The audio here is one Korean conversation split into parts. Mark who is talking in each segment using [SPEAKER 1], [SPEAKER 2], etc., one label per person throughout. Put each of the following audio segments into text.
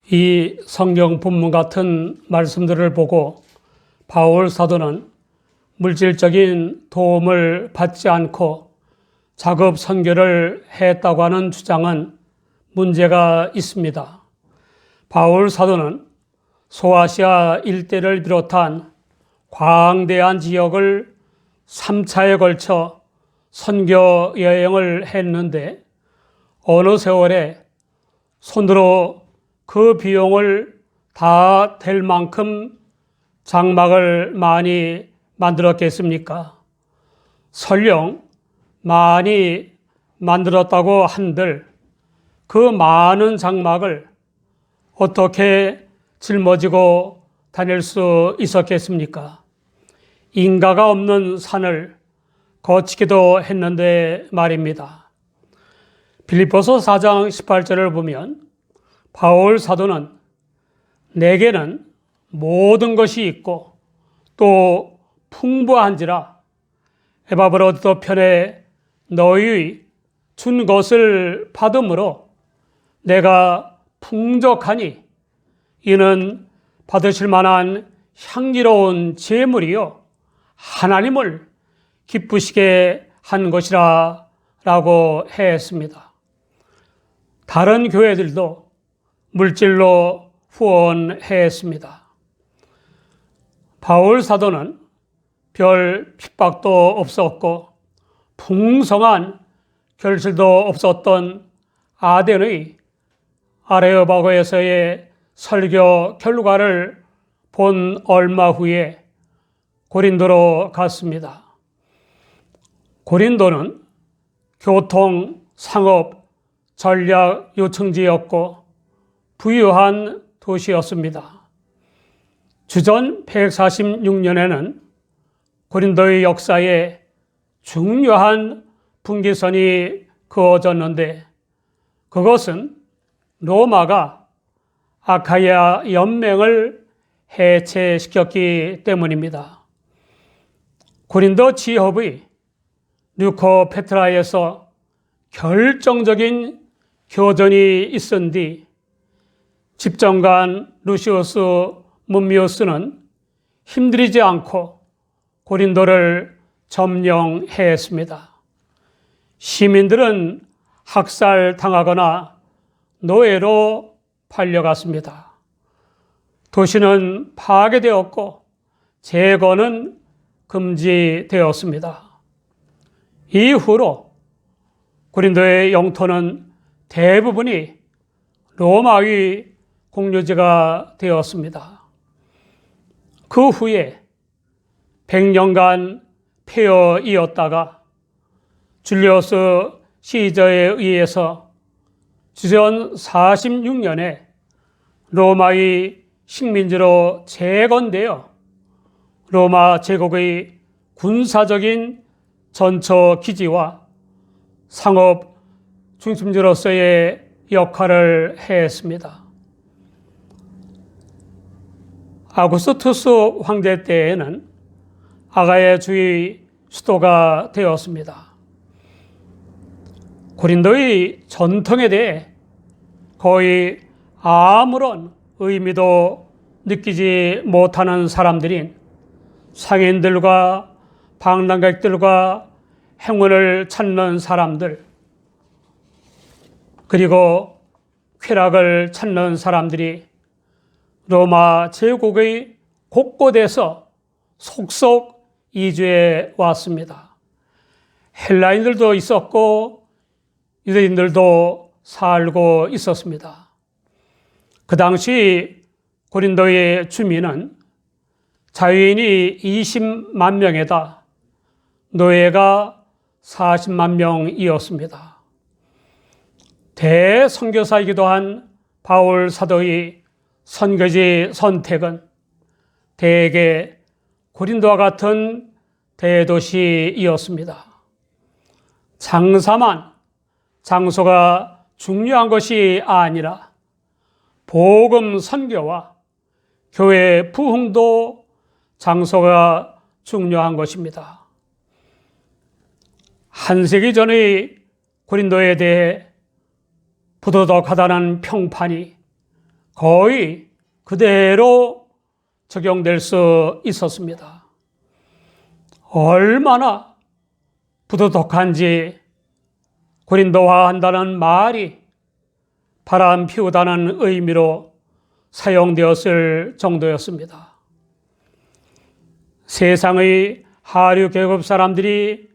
[SPEAKER 1] 이 성경 본문 같은 말씀들을 보고 바울 사도는 물질적인 도움을 받지 않고 작업 선교를 했다고 하는 주장은 문제가 있습니다. 바울 사도는 소아시아 일대를 비롯한 광대한 지역을 3차에 걸쳐 선교 여행을 했는데 어느 세월에 손으로 그 비용을 다 댈 만큼 장막을 많이 만들었겠습니까? 설령 많이 만들었다고 한들 그 많은 장막을 어떻게 짊어지고 다닐 수 있었겠습니까? 인가가 없는 산을 거치기도 했는데 말입니다. 빌립보서 4장 18절을 보면 바울 사도는 내게는 모든 것이 있고 또 풍부한지라 에바브로도 편에 너희 준 것을 받음으로 내가 풍족하니 이는 받으실 만한 향기로운 제물이요 하나님을 기쁘시게 한 것이라 라고 했습니다. 다른 교회들도 물질로 후원했습니다. 바울 사도는 별 핍박도 없었고 풍성한 결실도 없었던 아덴의 아레오바고에서의 설교 결과를 본 얼마 후에 고린도로 갔습니다. 고린도는 교통, 상업, 전략 요청지였고 부유한 도시였습니다. 주전 146년에는 고린도의 역사에 중요한 분기선이 그어졌는데 그것은 로마가 아카야 연맹을 해체시켰기 때문입니다. 고린도 지협의 뉴코페트라에서 결정적인 교전이 있은 뒤 집정관 루시우스 문미우스는 힘들이지 않고 고린도를 점령했습니다. 시민들은 학살당하거나 노예로 팔려갔습니다. 도시는 파괴되었고 재건은 금지되었습니다. 이후로 고린도의 영토는 대부분이 로마의 공유지가 되었습니다. 그 후에 100년간 폐허이었다가 줄리어스 시저에 의해서 주전 46년에 로마의 식민지로 재건되어 로마 제국의 군사적인 전처 기지와 상업 중심지로서의 역할을 했습니다. 아구스투스 황제 때에는 아가야 주의 수도가 되었습니다. 고린도의 전통에 대해 거의 아무런 의미도 느끼지 못하는 사람들인 상인들과 방랑객들과 행운을 찾는 사람들, 그리고 쾌락을 찾는 사람들이 로마 제국의 곳곳에서 속속 이주해 왔습니다. 헬라인들도 있었고 유대인들도 살고 있었습니다. 그 당시 고린도의 주민은 자유인이 20만 명에다 노예가 40만 명이었습니다. 대선교사이기도 한 바울 사도의 선교지 선택은 대개 고린도와 같은 대도시이었습니다. 장소가 중요한 것이 아니라 복음 선교와 교회 부흥도 장소가 중요한 것입니다. 한 세기 전의 고린도에 대해 부도덕하다는 평판이 거의 그대로 적용될 수 있었습니다. 얼마나 부도덕한지 고린도화한다는 말이 바람 피우다는 의미로 사용되었을 정도였습니다. 세상의 하류 계급 사람들이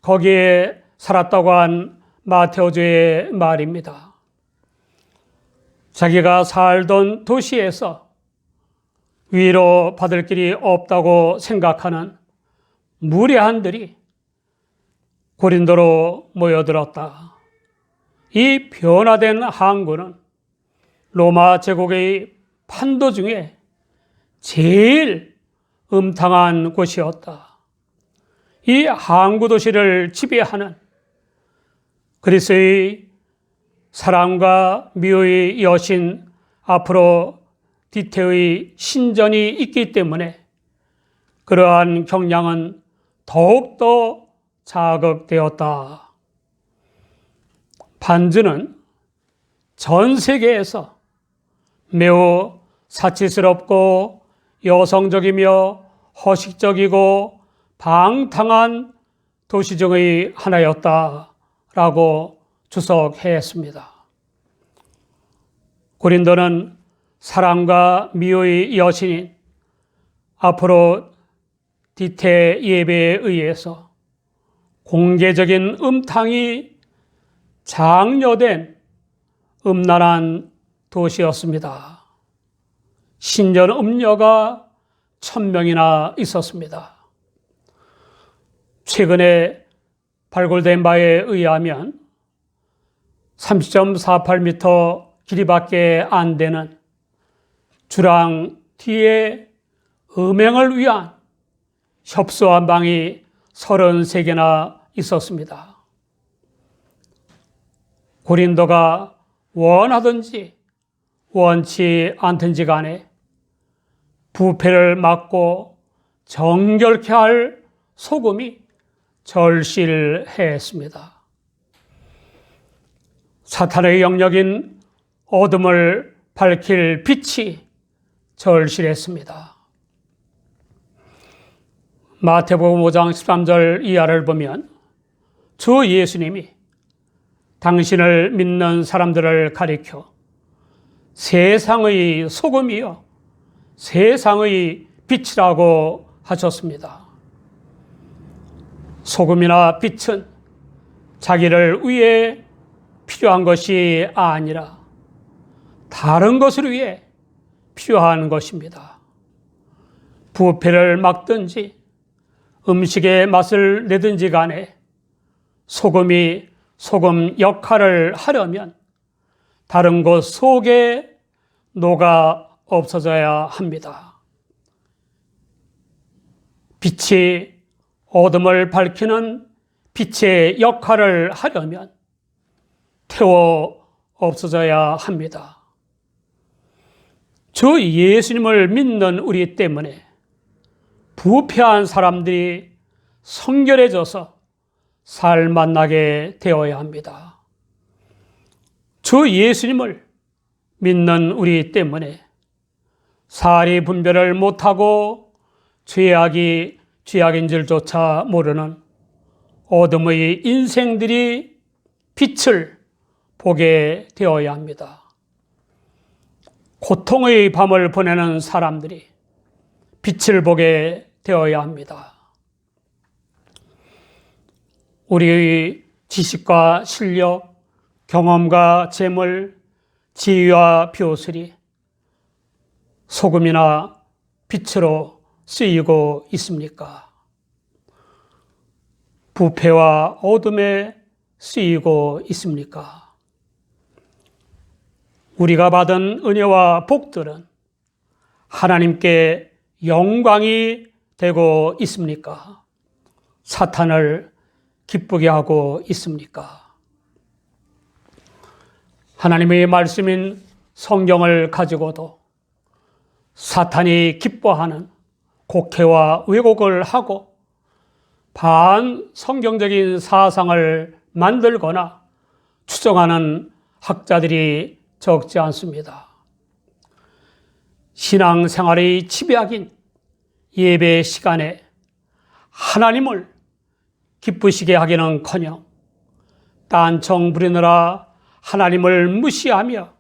[SPEAKER 1] 거기에 살았다고 한 마테오주의 말입니다. 자기가 살던 도시에서 위로 받을 길이 없다고 생각하는 무례한들이 고린도로 모여들었다. 이 변화된 항구는 로마 제국의 판도 중에 제일 음탕한 곳이었다. 이 항구 도시를 지배하는 그리스의 사랑과 미호의 여신 아프로디테의 신전이 있기 때문에 그러한 경향은 더욱더 자극되었다. 반주는 전 세계에서 매우 사치스럽고 여성적이며 허식적이고 방탕한 도시 중의 하나였다라고 주석했습니다. 고린도는 사랑과 미호의 여신인 아프로디테 예배에 의해서 공개적인 음탕이 장려된 음란한 도시였습니다. 신전 음녀가 1000명이나 있었습니다. 최근에 발굴된 바에 의하면 30.48m 길이밖에 안 되는 주랑 뒤에 음행을 위한 협소한 방이 33개나 있었습니다. 고린도가 원하든지 원치 않든지 간에 부패를 막고 정결케 할 소금이 절실했습니다. 사탄의 영역인 어둠을 밝힐 빛이 절실했습니다. 마태복음 5장 13절 이하를 보면 주 예수님이 당신을 믿는 사람들을 가리켜 세상의 소금이요 세상의 빛이라고 하셨습니다. 소금이나 빛은 자기를 위해 필요한 것이 아니라 다른 것을 위해 필요한 것입니다. 부패를 막든지 음식의 맛을 내든지 간에 소금이 소금 역할을 하려면 다른 것 속에 녹아 없어져야 합니다. 빛이 어둠을 밝히는 빛의 역할을 하려면 태워 없어져야 합니다. 주 예수님을 믿는 우리 때문에 부패한 사람들이 성결해져서 살 만나게 되어야 합니다. 주 예수님을 믿는 우리 때문에 사리 분별을 못하고 죄악이 죄악인 줄조차 모르는 어둠의 인생들이 빛을 보게 되어야 합니다. 고통의 밤을 보내는 사람들이 빛을 보게 되어야 합니다. 우리의 지식과 실력, 경험과 재물, 지위와 벼슬이 소금이나 빛으로 쓰이고 있습니까? 부패와 어둠에 쓰이고 있습니까? 우리가 받은 은혜와 복들은 하나님께 영광이 되고 있습니까? 사탄을 기쁘게 하고 있습니까? 하나님의 말씀인 성경을 가지고도 사탄이 기뻐하는 곡해와 왜곡을 하고 반성경적인 사상을 만들거나 추정하는 학자들이 적지 않습니다. 신앙생활의 지배약인 예배 시간에 하나님을 기쁘시게 하기는커녕 딴청 부리느라 하나님을 무시하며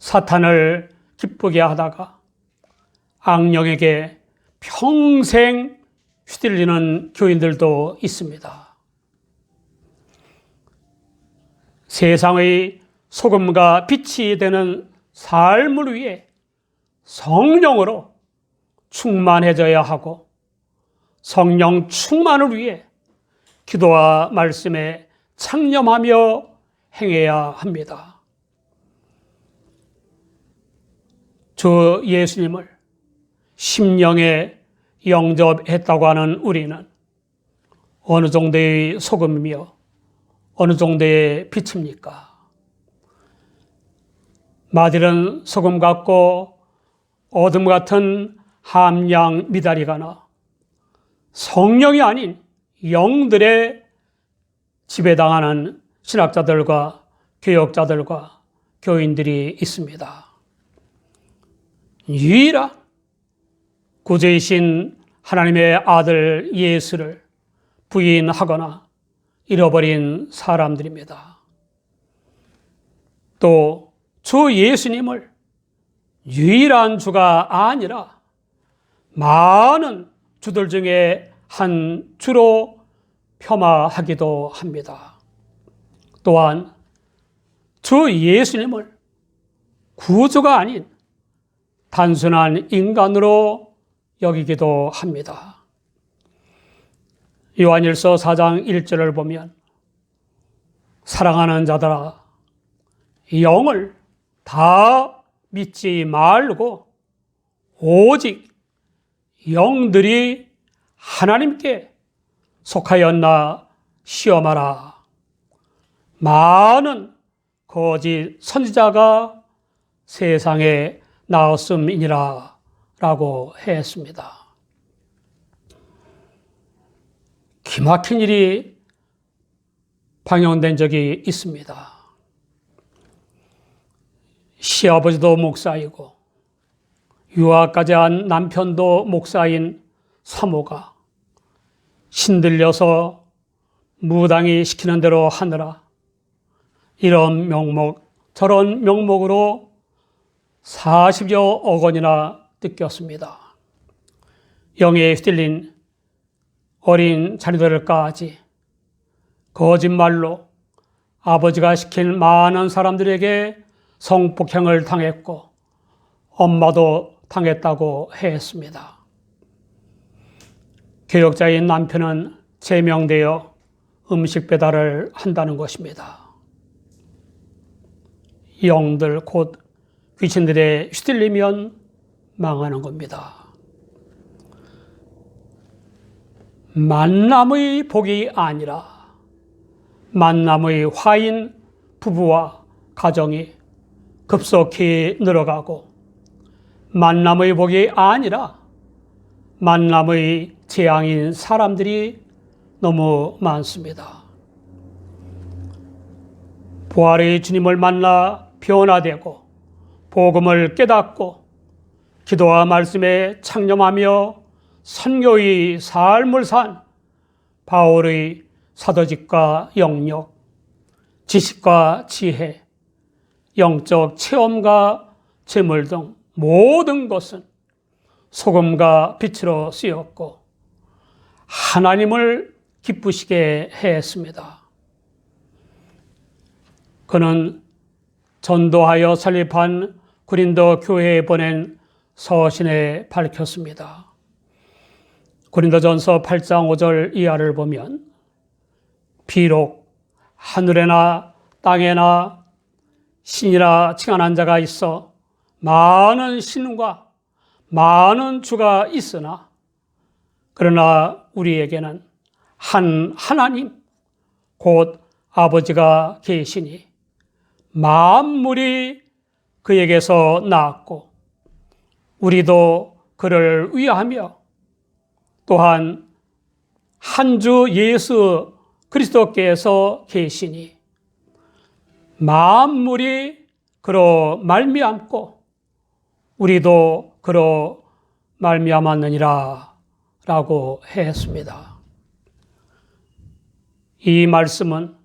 [SPEAKER 1] 사탄을 기쁘게 하다가 악령에게 평생 휘둘리는 교인들도 있습니다. 세상의 소금과 빛이 되는 삶을 위해 성령으로 충만해져야 하고 성령 충만을 위해 기도와 말씀에 창념하며 행해야 합니다. 주 예수님을 심령에 영접했다고 하는 우리는 어느 정도의 소금이며 어느 정도의 빛입니까? 마들은 소금 같고 어둠 같은 함량 미다리가나 성령이 아닌 영들의 지배당하는 신학자들과 교역자들과 교인들이 있습니다. 유일한 구주이신 하나님의 아들 예수를 부인하거나 잃어버린 사람들입니다. 또 주 예수님을 유일한 주가 아니라 많은 주들 중에 한 주로 폄하하기도 합니다. 또한 주 예수님을 구주가 아닌 단순한 인간으로 여기기도 합니다. 요한일서 4장 1절을 보면 사랑하는 자들아 영을 다 믿지 말고 오직 영들이 하나님께 속하였나 시험하라. 많은 거짓 선지자가 세상에 나왔음이니라 라고 했습니다. 기막힌 일이 방영된 적이 있습니다. 시아버지도 목사이고 유아까지 한 남편도 목사인 사모가 신들려서 무당이 시키는 대로 하느라 이런 명목 저런 명목으로 40여 억 원이나 뜯겼습니다. 영에 휘둘린 어린 자녀들까지 거짓말로 아버지가 시킨 많은 사람들에게 성폭행을 당했고 엄마도 당했다고 했습니다. 교역자인 남편은 제명되어 음식 배달을 한다는 것입니다. 영들 곧 귀신들에 휘둘리면 망하는 겁니다. 만남의 복이 아니라 만남의 화인 부부와 가정이 급속히 늘어가고 만남의 복이 아니라 만남의 재앙인 사람들이 너무 많습니다. 부활의 주님을 만나 변화되고 복음을 깨닫고 기도와 말씀에 창념하며 선교의 삶을 산 바울의 사도직과 영역, 지식과 지혜, 영적 체험과 재물 등 모든 것은 소금과 빛으로 쓰였고 하나님을 기쁘시게 했습니다. 그는 전도하여 설립한 고린도 교회에 보낸 서신에 밝혔습니다. 고린도전서 8장 5절 이하를 보면 비록 하늘에나 땅에나 신이라 칭하는 자가 있어 많은 신과 많은 주가 있으나 그러나 우리에게는 한 하나님 곧 아버지가 계시니 만물이 그에게서 나왔고 우리도 그를 위하며 또한 한 주 예수 그리스도께서 계시니 만물이 그로 말미암고 우리도 그로 말미암았느니라 라고 했습니다. 이 말씀은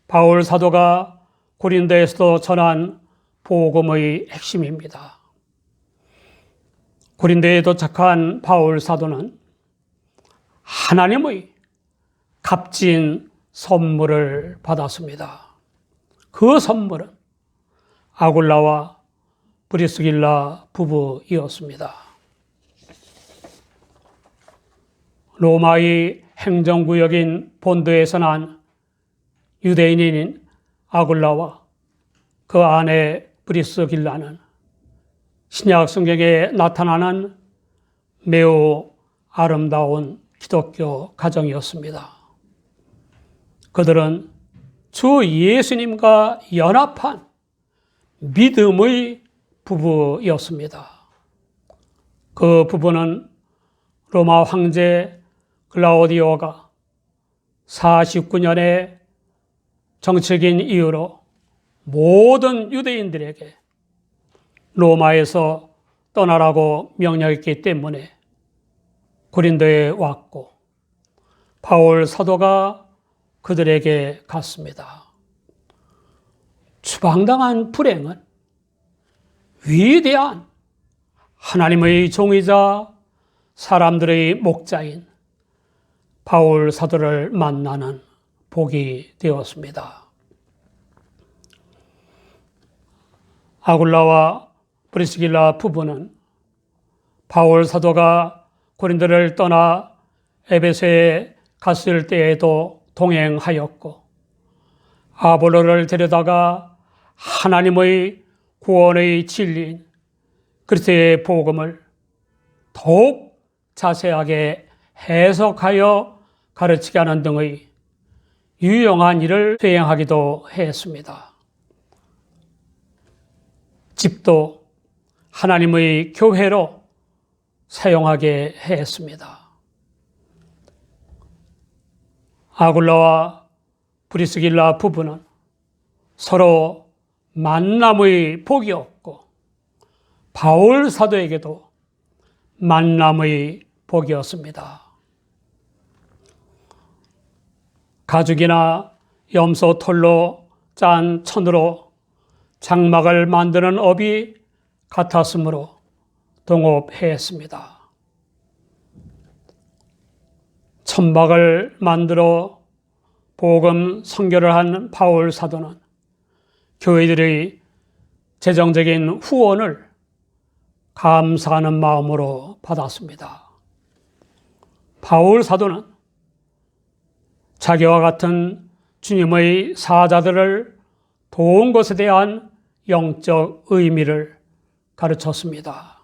[SPEAKER 1] 바울 사도가 고린도에서도 전한 복음의 핵심입니다. 고린도에 도착한 바울 사도는 하나님의 값진 선물을 받았습니다. 그 선물은 아굴라와 브리스길라 부부이었습니다. 로마의 행정구역인 본도에서 난 유대인인 아굴라와 그 아내 브리스길라는 신약 성경에 나타나는 매우 아름다운 기독교 가정이었습니다. 그들은 주 예수님과 연합한 믿음의 부부였습니다. 그 부부는 로마 황제 글라우디오가 49년의 정치적인 이유로 모든 유대인들에게 로마에서 떠나라고 명령했기 때문에 고린도에 왔고 바울 사도가 그들에게 갔습니다. 추방당한 불행은 위대한 하나님의 종이자 사람들의 목자인 바울 사도를 만나는 복이 되었습니다. 아굴라와 브리스길라 부부는 바울 사도가 고린도를 떠나 에베소에 갔을 때에도 동행하였고 아볼로를 데려다가 하나님의 구원의 진리인 그리스도의 복음을 더욱 자세하게 해석하여 가르치게 하는 등의 유용한 일을 수행하기도 했습니다. 집도 하나님의 교회로 사용하게 했습니다. 아굴라와 브리스길라 부부는 서로 만남의 복이었고 바울 사도에게도 만남의 복이었습니다. 가죽이나 염소 털로 짠 천으로 장막을 만드는 업이 같았으므로 동업했습니다. 천막을 만들어 복음 선교를 한 바울 사도는 교회들의 재정적인 후원을 감사하는 마음으로 받았습니다. 바울 사도는 자기와 같은 주님의 사자들을 도운 것에 대한 영적 의미를 가르쳤습니다.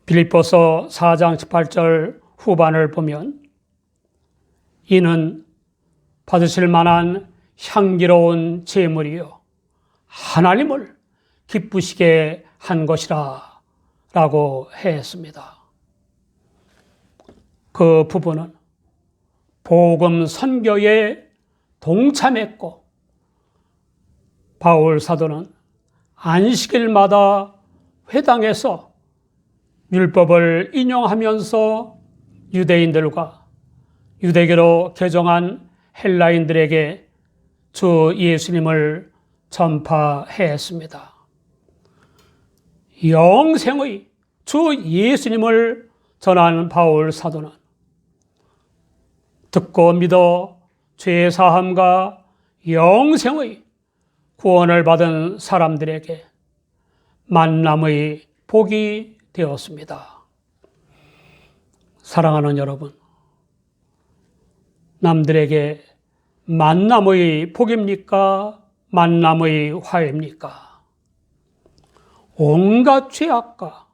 [SPEAKER 1] 빌립보서 4장 18절 후반을 보면 이는 받으실 만한 향기로운 제물이요 하나님을 기쁘시게 한 것이라 라고 했습니다. 그 부부는 복음 선교에 동참했고 바울 사도는 안식일마다 회당에서 율법을 인용하면서 유대인들과 유대교로 개종한 헬라인들에게 주 예수님을 전파했습니다. 영생의 주 예수님을 전하는 바울 사도는 듣고 믿어 죄 사함과 영생의 구원을 받은 사람들에게 만남의 복이 되었습니다. 사랑하는 여러분, 남들에게 만남의 복입니까? 만남의 화입니까? 온갖 죄악과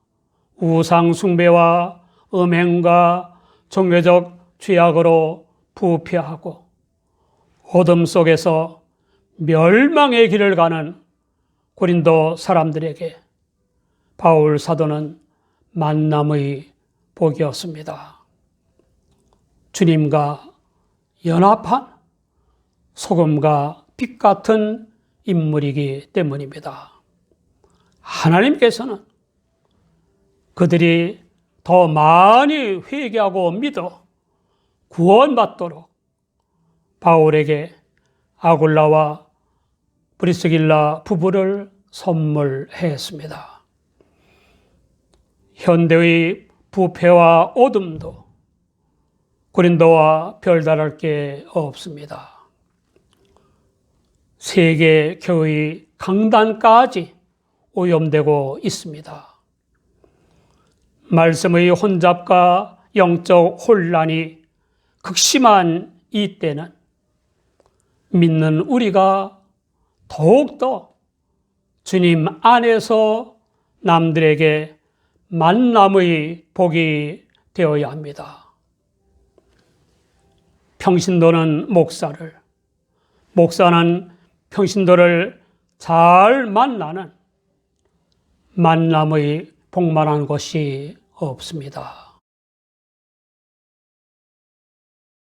[SPEAKER 1] 우상 숭배와 음행과 종교적 죄악으로 부패하고 어둠 속에서 멸망의 길을 가는 고린도 사람들에게 바울 사도는 만남의 복이었습니다. 주님과 연합한 소금과 빛 같은 인물이기 때문입니다. 하나님께서는 그들이 더 많이 회개하고 믿어 구원받도록 바울에게 아굴라와 브리스길라 부부를 선물했습니다. 현대의 부패와 오둠도 고린도와 별다를 게 없습니다. 세계 교회 강단까지 오염되고 있습니다. 말씀의 혼잡과 영적 혼란이 극심한 이때는 믿는 우리가 더욱더 주님 안에서 남들에게 만남의 복이 되어야 합니다. 평신도는 목사를, 목사는 평신도를 잘 만나는 만남의 복만한 것이 없습니다.